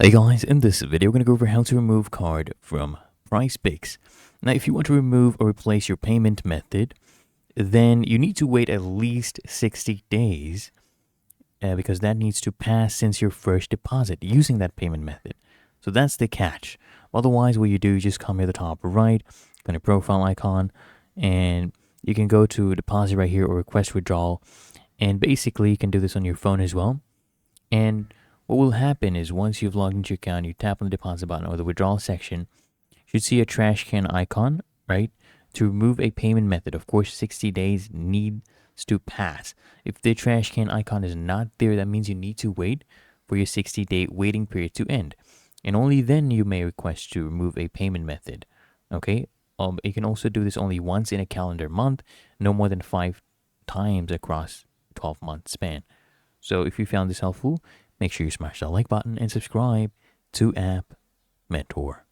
Hey guys, in this video we're going to go over how to remove card from PrizePicks. Now if you want to remove or replace your payment method, then you need to wait at least 60 days because that needs to pass since your first deposit using that payment method. So that's the catch. Otherwise, what you do, you just come here to the top right, on your profile icon, and you can go to deposit right here or request withdrawal. And basically you can do this on your phone as well. And what will happen is once you've logged into your account, you tap on the deposit button or the withdrawal section, you should see a trash can icon, right? To remove a payment method, of course, 60 days needs to pass. If the trash can icon is not there, that means you need to wait for your 60-day waiting period to end. And only then you may request to remove a payment method. Okay? You can also do this only once in a calendar month, no more than 5 times across 12-month span. So if you found this helpful, make sure you smash that like button and subscribe to App Mentor.